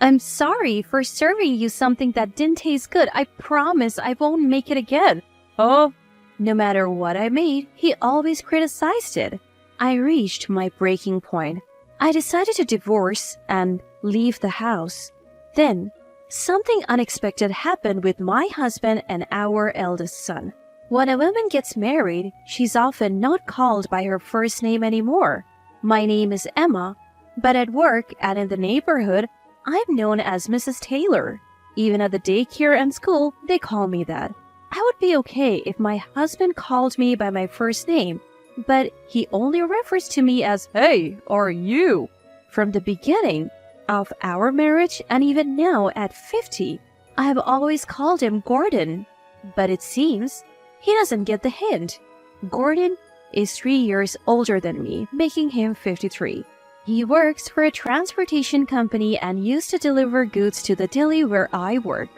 I'm sorry for serving you something that didn't taste good. I promise I won't make it again. Oh, no matter what I made, he always criticized it. I reached my breaking point. I decided to divorce and leave the house. Then, something unexpected happened with my husband and our eldest son. When a woman gets married, she's often not called by her first name anymore. My name is Emma, but at work and in the neighborhood, I'm known as Mrs. Taylor. Even at the daycare and school, they call me that. I would be okay if my husband called me by my first name, but he only refers to me as hey or you. From the beginning of our marriage and even now at 50, I have always called him Gordon. But it seems he doesn't get the hint. Gordon is 3 years older than me, making him 53. He works for a transportation company and used to deliver goods to the deli where I work.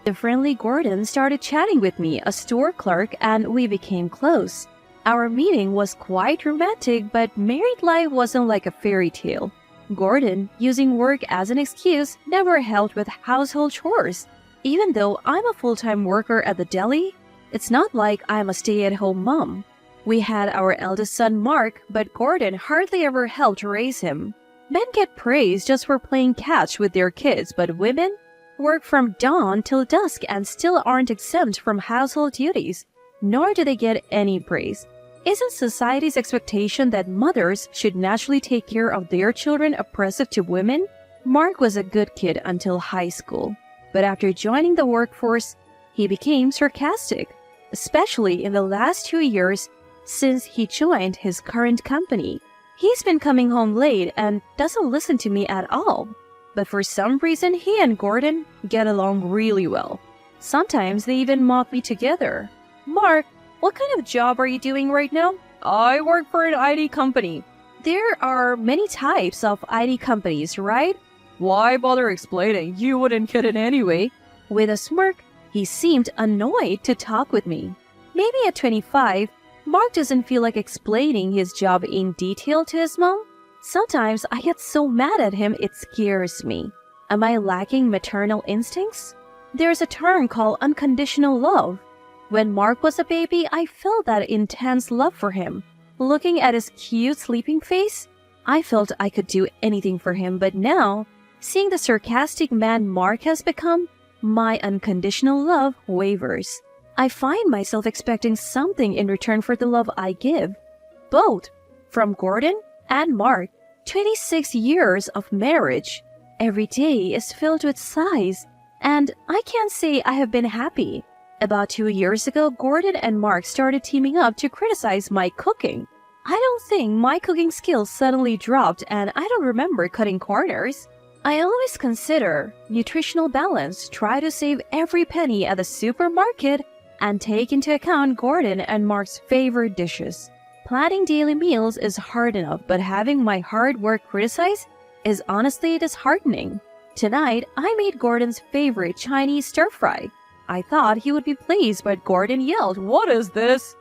The friendly Gordon started chatting with me, a store clerk, and we became close. Our meeting was quite romantic, but married life wasn't like a fairy tale. Gordon, using work as an excuse, never helped with household chores. Even though I'm a full-time worker at the deli, it's not like I'm a stay-at-home mom. We had our eldest son Mark, but Gordon hardly ever helped raise him. Men get praised just for playing catch with their kids, but women work from dawn till dusk and still aren't exempt from household duties, nor do they get any praise. Isn't society's expectation that mothers should naturally take care of their children oppressive to women? Mark was a good kid until high school, but after joining the workforce, he became sarcastic, especially in the last 2 years since he joined his current company. He's been coming home late and doesn't listen to me at all. But for some reason, he and Gordon get along really well. Sometimes they even mock me together. Mark, what kind of job are you doing right now? I work for an IT company. There are many types of IT companies, right? Why bother explaining? You wouldn't get it anyway. With a smirk, he seemed annoyed to talk with me. Maybe at 25, Mark doesn't feel like explaining his job in detail to his mom. Sometimes I get so mad at him it scares me. Am I lacking maternal instincts? There's a term called unconditional love. When Mark was a baby, I felt that intense love for him. Looking at his cute sleeping face, I felt I could do anything for him, but now, seeing the sarcastic man Mark has become, my unconditional love wavers. I find myself expecting something in return for the love I give. Both from Gordon and Mark. 26 years of marriage. Every day is filled with sighs, and I can't say I have been happy. About 2 years ago, Gordon and Mark started teaming up to criticize my cooking. I don't think my cooking skills suddenly dropped, and I don't remember cutting corners. I always consider nutritional balance, try to save every penny at the supermarket, and take into account Gordon and Mark's favorite dishes. Planning daily meals is hard enough, but having my hard work criticized is honestly disheartening. Tonight, I made Gordon's favorite Chinese stir-fry. I thought he would be pleased, but Gordon yelled, "What is this?"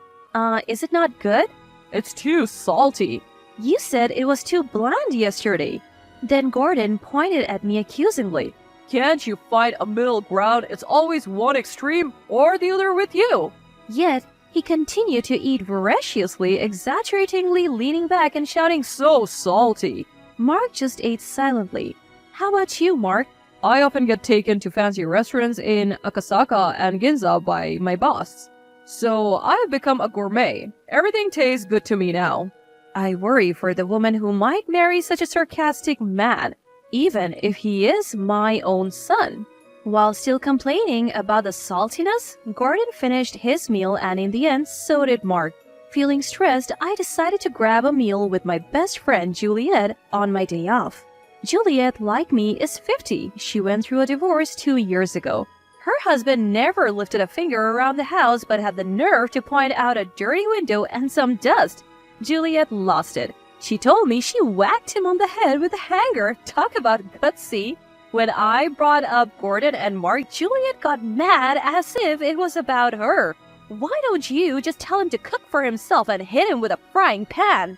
Is it not good? It's too salty. You said it was too bland yesterday. Then Gordon pointed at me accusingly. Can't you find a middle ground? It's always one extreme or the other with you. Yet, he continued to eat voraciously, exaggeratingly leaning back and shouting, "So salty." Mark just ate silently. How about you, Mark? I often get taken to fancy restaurants in Akasaka and Ginza by my boss. So I've become a gourmet. Everything tastes good to me now. I worry for the woman who might marry such a sarcastic man, even if he is my own son. While still complaining about the saltiness, Gordon finished his meal and in the end, so did Mark. Feeling stressed, I decided to grab a meal with my best friend Juliet on my day off. Juliet, like me, is 50. She went through a divorce 2 years ago. Her husband never lifted a finger around the house but had the nerve to point out a dirty window and some dust. Juliet lost it. She told me she whacked him on the head with a hanger. Talk about gutsy. When I brought up Gordon and Mark, Juliet got mad as if it was about her. Why don't you just tell him to cook for himself and hit him with a frying pan?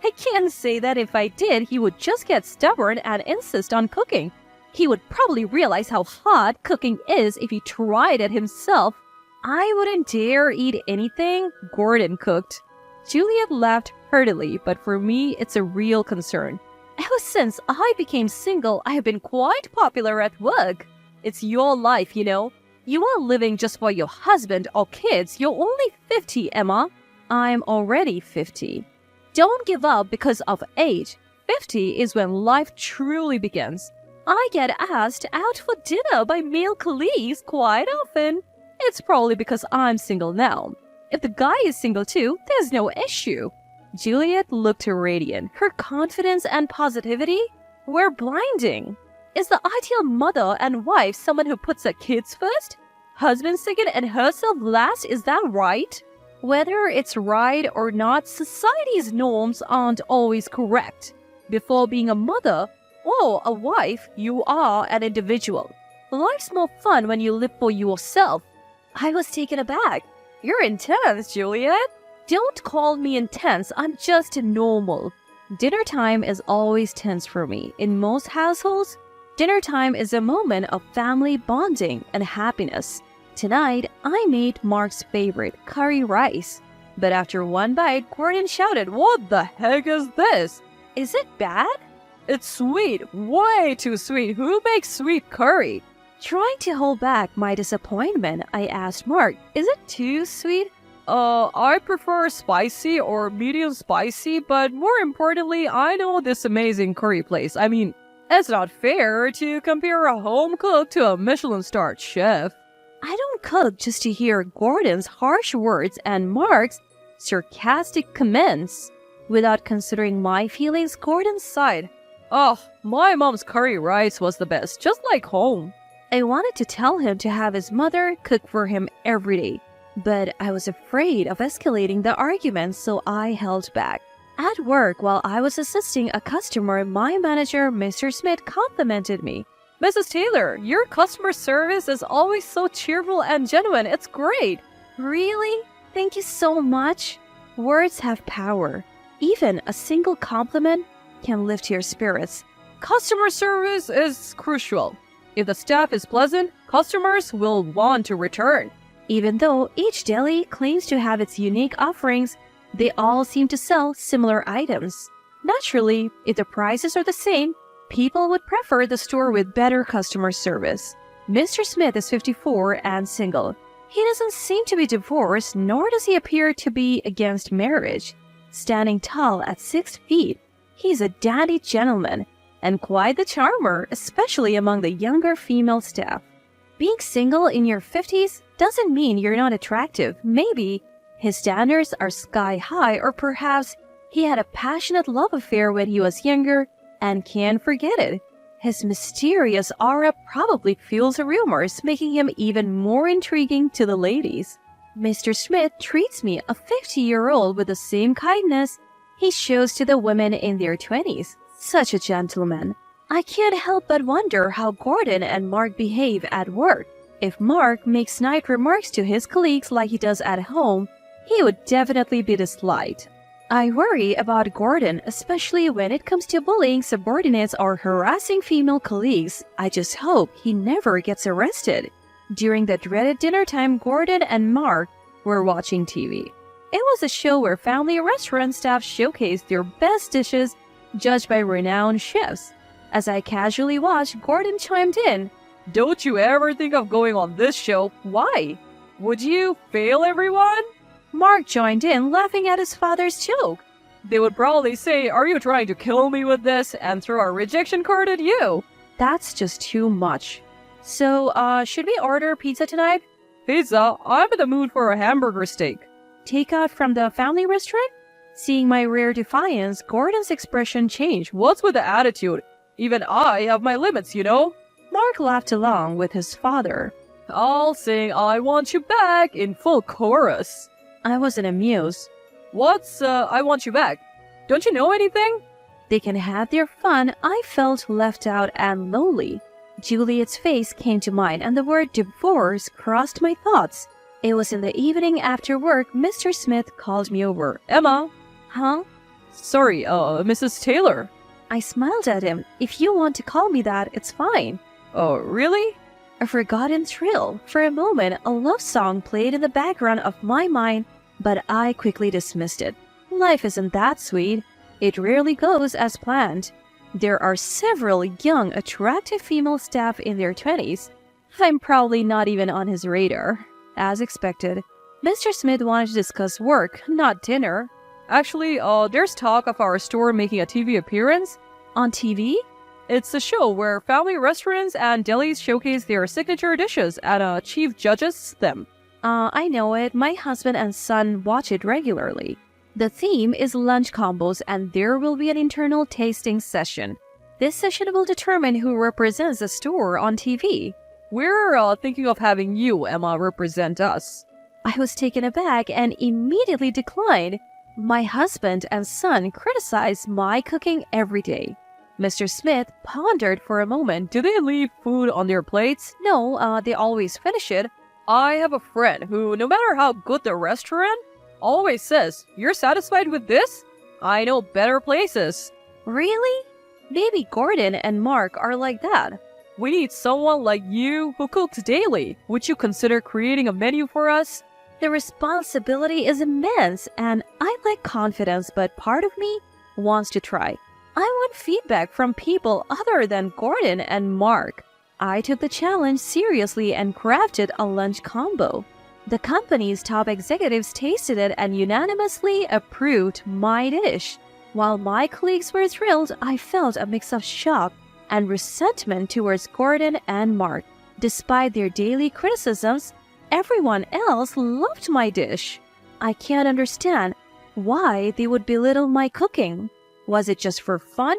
I can't say that if I did, he would just get stubborn and insist on cooking. He would probably realize how hot cooking is if he tried it himself. I wouldn't dare eat anything Gordon cooked. Juliet laughed heartily, but for me, it's a real concern. Ever since I became single, I have been quite popular at work. It's your life, you know. You are living just for your husband or kids. You're only 50, Emma. I'm already 50. Don't give up because of age. 50 is when life truly begins. I get asked out for dinner by male colleagues quite often. It's probably because I'm single now. If the guy is single too, there's no issue. Juliet looked radiant. Her confidence and positivity were blinding. Is the ideal mother and wife someone who puts her kids first, husband second, and herself last? Is that right? Whether it's right or not, society's norms aren't always correct. Before being a mother or a wife, you are an individual. Life's more fun when you live for yourself. I was taken aback. You're intense, Juliet. Don't call me intense. I'm just normal. Dinner time is always tense for me. In most households, dinner time is a moment of family bonding and happiness. Tonight, I made Mark's favorite, curry rice. But after one bite, Gordon shouted, "What the heck is this? Is it bad?" "It's sweet. Way too sweet. Who makes sweet curry?" Trying to hold back my disappointment, I asked Mark, "Is it too sweet?" I prefer spicy or medium spicy, but more importantly, I know this amazing curry place. I mean, it's not fair to compare a home cook to a Michelin-starred chef." I don't cook just to hear Gordon's harsh words and Mark's sarcastic comments. Without considering my feelings, Gordon sighed. "Oh, my mom's curry rice was the best, just like home." I wanted to tell him to have his mother cook for him every day, but I was afraid of escalating the argument, so I held back. At work, while I was assisting a customer, my manager, Mr. Smith, complimented me. "Mrs. Taylor, your customer service is always so cheerful and genuine. It's great." Really? Thank you so much. Words have power. Even a single compliment can lift your spirits. Customer service is crucial. If the staff is pleasant, customers will want to return. Even though each deli claims to have its unique offerings, they all seem to sell similar items. Naturally, if the prices are the same, people would prefer the store with better customer service. Mr. Smith is 54 and single. He doesn't seem to be divorced, nor does he appear to be against marriage. Standing tall at 6 feet, he's a dandy gentleman and quite the charmer, especially among the younger female staff. Being single in your 50s doesn't mean you're not attractive. Maybe his standards are sky high, or perhaps he had a passionate love affair when he was younger and can't forget it. His mysterious aura probably fuels rumors, making him even more intriguing to the ladies. Mr. Smith treats me, a 50-year-old, with the same kindness he shows to the women in their 20s. Such a gentleman. I can't help but wonder how Gordon and Mark behave at work. If Mark makes snide remarks to his colleagues like he does at home, he would definitely be disliked. I worry about Gordon, especially when it comes to bullying subordinates or harassing female colleagues. I just hope he never gets arrested. During the dreaded dinner time, Gordon and Mark were watching TV. It was a show where family restaurant staff showcased their best dishes, judged by renowned chefs. As I casually watched, Gordon chimed in, "Don't you ever think of going on this show? Why? Would you fail everyone?" Mark joined in, laughing at his father's joke. "They would probably say, 'Are you trying to kill me with this?' and throw a rejection card at you." That's just too much. So, should we order pizza tonight? "Pizza? I'm in the mood for a hamburger steak." Takeout from the family restaurant? Seeing my rare defiance, Gordon's expression changed. "What's with the attitude? Even I have my limits, you know." Mark laughed along with his father. "I'll sing 'I Want You Back' in full chorus." I wasn't amused. "What's, I Want You Back? Don't you know anything?" They can have their fun. I felt left out and lonely. Juliet's face came to mind, and the word divorce crossed my thoughts. It was in the evening after work. Mr. Smith called me over. "Emma." "Huh?" "Sorry, Mrs. Taylor." I smiled at him. If you want to call me that, it's fine. Oh, really? A forgotten thrill. For a moment, a love song played in the background of my mind, but I quickly dismissed it. Life isn't that sweet. It rarely goes as planned. There are several young, attractive female staff in their 20s. I'm probably not even on his radar. As expected, Mr. Smith wanted to discuss work, not dinner. Actually, there's talk of our store making a TV appearance. On TV? It's a show where family restaurants and delis showcase their signature dishes and chief judges them. I know it. My husband and son watch it regularly. The theme is lunch combos and there will be an internal tasting session. This session will determine who represents the store on TV. We're thinking of having you, Emma, represent us. I was taken aback and immediately declined. My husband and son criticize my cooking every day. Mr. Smith pondered for a moment. Do they leave food on their plates? No, they always finish it. I have a friend who, no matter how good the restaurant, always says, "You're satisfied with this? I know better places." Really? Maybe Gordon and Mark are like that. We need someone like you who cooks daily. Would you consider creating a menu for us? The responsibility is immense and I lack confidence, but part of me wants to try. I want feedback from people other than Gordon and Mark. I took the challenge seriously and crafted a lunch combo. The company's top executives tasted it and unanimously approved my dish. While my colleagues were thrilled, I felt a mix of shock and resentment towards Gordon and Mark. Despite their daily criticisms, everyone else loved my dish. I can't understand why they would belittle my cooking. Was it just for fun?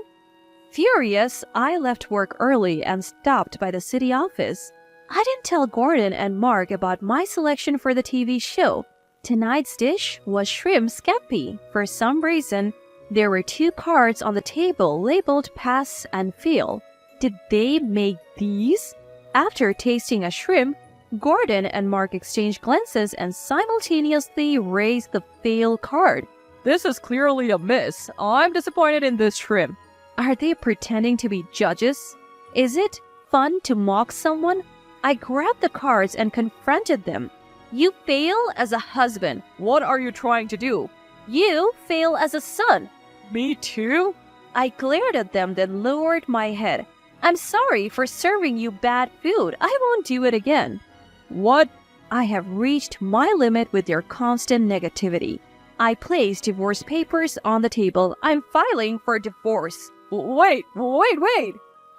Furious, I left work early and stopped by the city office. I didn't tell Gordon and Mark about my selection for the TV show. Tonight's dish was shrimp scampi. For some reason, there were 2 cards on the table labeled pass and fail. Did they make these? After tasting a shrimp, Gordon and Mark exchanged glances and simultaneously raised the fail card. This is clearly a miss. I'm disappointed in this shrimp. Are they pretending to be judges? Is it fun to mock someone? I grabbed the cards and confronted them. You fail as a husband. What are you trying to do? You fail as a son. Me too? I glared at them, then lowered my head. I'm sorry for serving you bad food. I won't do it again. What? I have reached my limit with your constant negativity. I placed divorce papers on the table. I'm filing for divorce. Wait.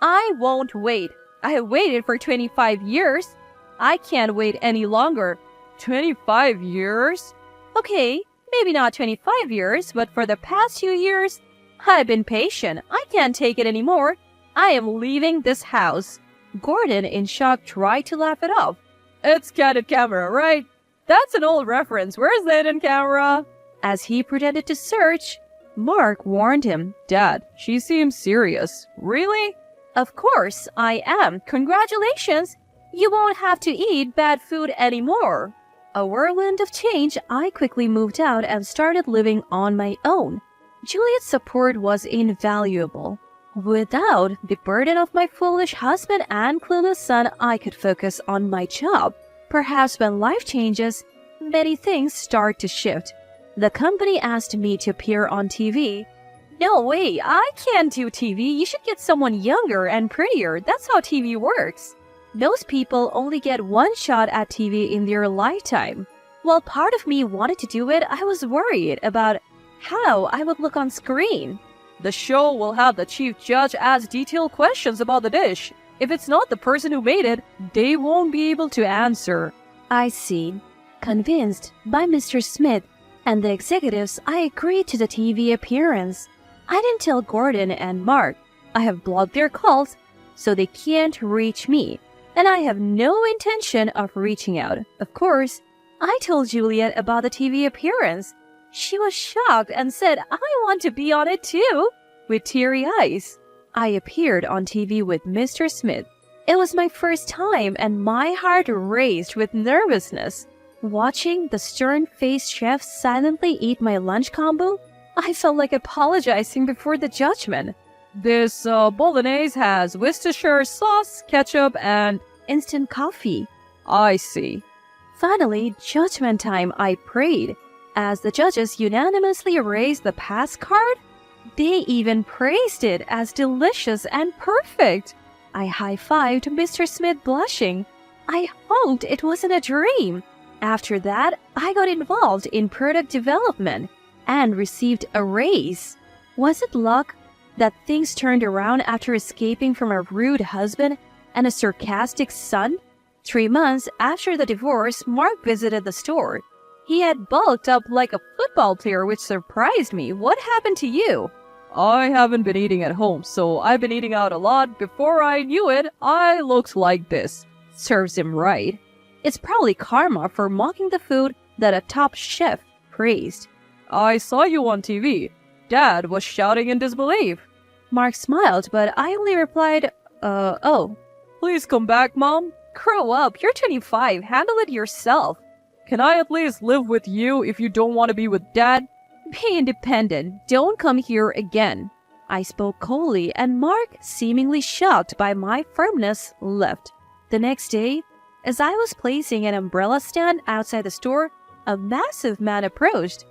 I won't wait. I have waited for 25 years. I can't wait any longer. 25 years? Okay, maybe not 25 years, but for the past few years, I've been patient. I can't take it anymore. I am leaving this house. Gordon, in shock, tried to laugh it off. It's Candid Camera, right? That's an old reference. Where's the hidden camera? As he pretended to search, Mark warned him. Dad, she seems serious. Really? Of course, I am. Congratulations. You won't have to eat bad food anymore. A whirlwind of change, I quickly moved out and started living on my own. Juliet's support was invaluable. Without the burden of my foolish husband and clueless son, I could focus on my job. Perhaps when life changes, many things start to shift. The company asked me to appear on TV. No way, I can't do TV. You should get someone younger and prettier. That's how TV works. Most people only get one shot at TV in their lifetime. While part of me wanted to do it, I was worried about how I would look on screen. The show will have the chief judge ask detailed questions about the dish. If it's not the person who made it, they won't be able to answer. I see. Convinced by Mr. Smith and the executives, I agreed to the TV appearance. I didn't tell Gordon and Mark. I have blocked their calls, so they can't reach me. And I have no intention of reaching out. Of course, I told Juliet about the TV appearance. She was shocked and said, I want to be on it too, with teary eyes. I appeared on TV with Mr. Smith. It was my first time and my heart raced with nervousness. Watching the stern-faced chef silently eat my lunch combo, I felt like apologizing before the judgment. This bolognese has Worcestershire sauce, ketchup, and... Instant coffee. I see. Finally, judgment time, I prayed. As the judges unanimously raised the pass card, they even praised it as delicious and perfect. I high-fived Mr. Smith blushing. I hoped it wasn't a dream. After that, I got involved in product development and received a raise. Was it luck that things turned around after escaping from a rude husband and a sarcastic son? 3 months after the divorce, Mark visited the store. He had bulked up like a football player, which surprised me. What happened to you? I haven't been eating at home, so I've been eating out a lot. Before I knew it, I looked like this. Serves him right. It's probably karma for mocking the food that a top chef praised. I saw you on TV. Dad was shouting in disbelief. Mark smiled, but I only replied, oh. Please come back, Mom. Grow up, you're 25, handle it yourself. Can I at least live with you if you don't want to be with Dad? Be independent, don't come here again. I spoke coldly, and Mark, seemingly shocked by my firmness, left. The next day, as I was placing an umbrella stand outside the store, a massive man approached.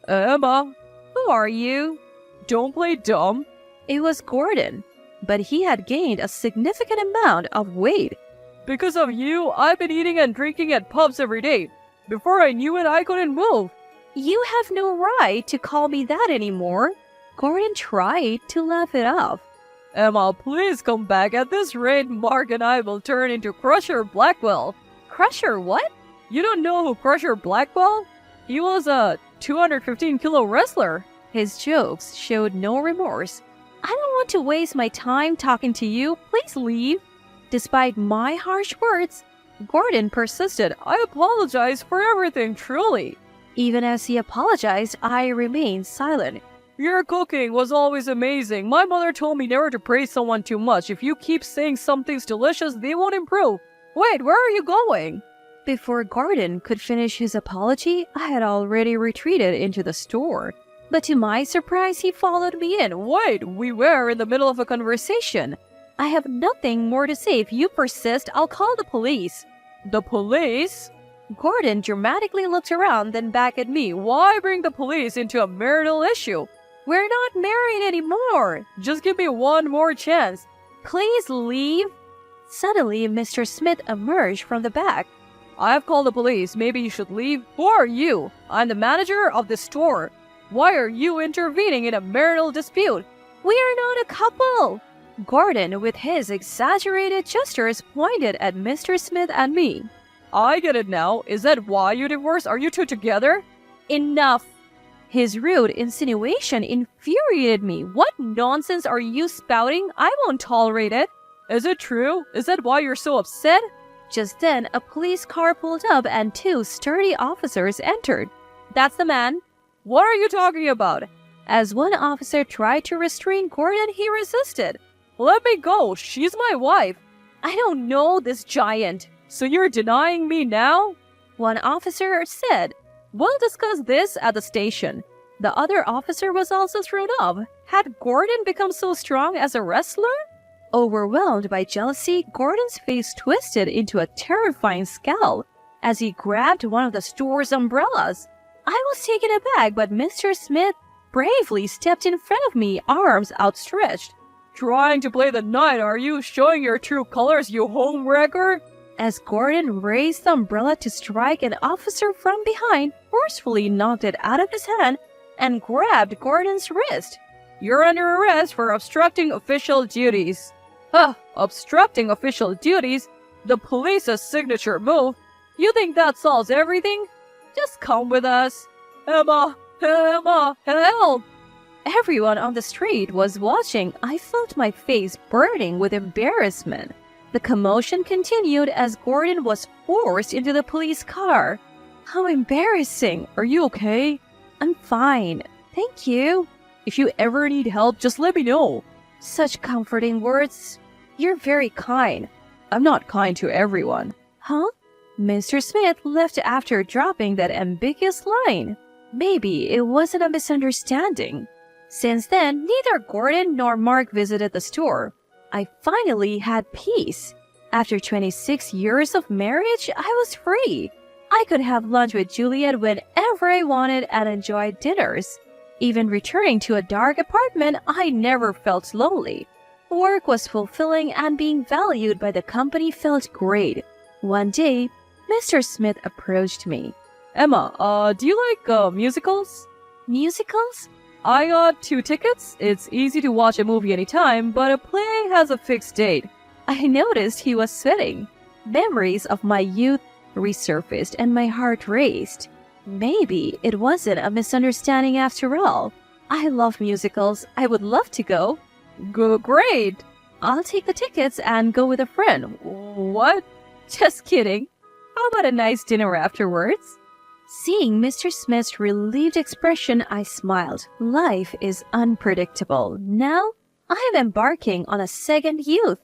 Emma, who are you? Don't play dumb. It was Gordon, but he had gained a significant amount of weight. Because of you, I've been eating and drinking at pubs every day. Before I knew it, I couldn't move. You have no right to call me that anymore. Gordon tried to laugh it off. Emma, please come back. At this rate, Mark and I will turn into Crusher Blackwell. Crusher what? You don't know who Crusher Blackwell? He was a 215-kilo wrestler. His jokes showed no remorse. I don't want to waste my time talking to you. Please leave. Despite my harsh words, Gordon persisted. I apologize for everything, truly. Even as he apologized, I remained silent. Your cooking was always amazing. My mother told me never to praise someone too much. If you keep saying something's delicious, they won't improve. Wait, where are you going? Before Gordon could finish his apology, I had already retreated into the store. But to my surprise, he followed me in. Wait, we were in the middle of a conversation. I have nothing more to say. If you persist, I'll call the police. The police? Gordon dramatically looked around, then back at me. Why bring the police into a marital issue? We're not married anymore. Just give me one more chance. Please leave. Suddenly, Mr. Smith emerged from the back. I have called the police. Maybe you should leave. Who are you? I'm the manager of the store. Why are you intervening in a marital dispute? We are not a couple. Gordon, with his exaggerated gestures, pointed at Mr. Smith and me. I get it now. Is that why you divorced? Are you two together? Enough. His rude insinuation infuriated me. What nonsense are you spouting? I won't tolerate it. Is it true? Is that why you're so upset? Just then, a police car pulled up and 2 sturdy officers entered. That's the man. What are you talking about? As one officer tried to restrain Gordon, he resisted. Let me go. She's my wife. I don't know this giant. So you're denying me now? One officer said. We'll discuss this at the station. The other officer was also thrown off. Had Gordon become so strong as a wrestler? Overwhelmed by jealousy, Gordon's face twisted into a terrifying scowl as he grabbed one of the store's umbrellas. I was taken aback, but Mr. Smith bravely stepped in front of me, arms outstretched. Trying to play the knight, are you? Showing your true colors, you homewrecker? As Gordon raised the umbrella to strike, an officer from behind forcefully knocked it out of his hand and grabbed Gordon's wrist. You're under arrest for obstructing official duties. Obstructing official duties? The police's signature move? You think that solves everything? Just come with us. Emma, help! Everyone on the street was watching. I felt my face burning with embarrassment. The commotion continued as Gordon was forced into the police car. How embarrassing. Are you okay? I'm fine. Thank you. If you ever need help, just let me know. Such comforting words. You're very kind. I'm not kind to everyone. Huh? Mr. Smith left after dropping that ambiguous line. Maybe it wasn't a misunderstanding. Since then, neither Gordon nor Mark visited the store. I finally had peace. After 26 years of marriage, I was free. I could have lunch with Juliet whenever I wanted and enjoy dinners. Even returning to a dark apartment, I never felt lonely. Work was fulfilling and being valued by the company felt great. One day, Mr. Smith approached me. Emma, do you like musicals? Musicals? I got 2 tickets. It's easy to watch a movie anytime, but a play has a fixed date. I noticed he was sweating. Memories of my youth resurfaced and my heart raced. Maybe it wasn't a misunderstanding after all. I love musicals. I would love to go. Great. I'll take the tickets and go with a friend. What? Just kidding. How about a nice dinner afterwards? Seeing Mr. Smith's relieved expression, I smiled. Life is unpredictable. Now, I am embarking on a second youth.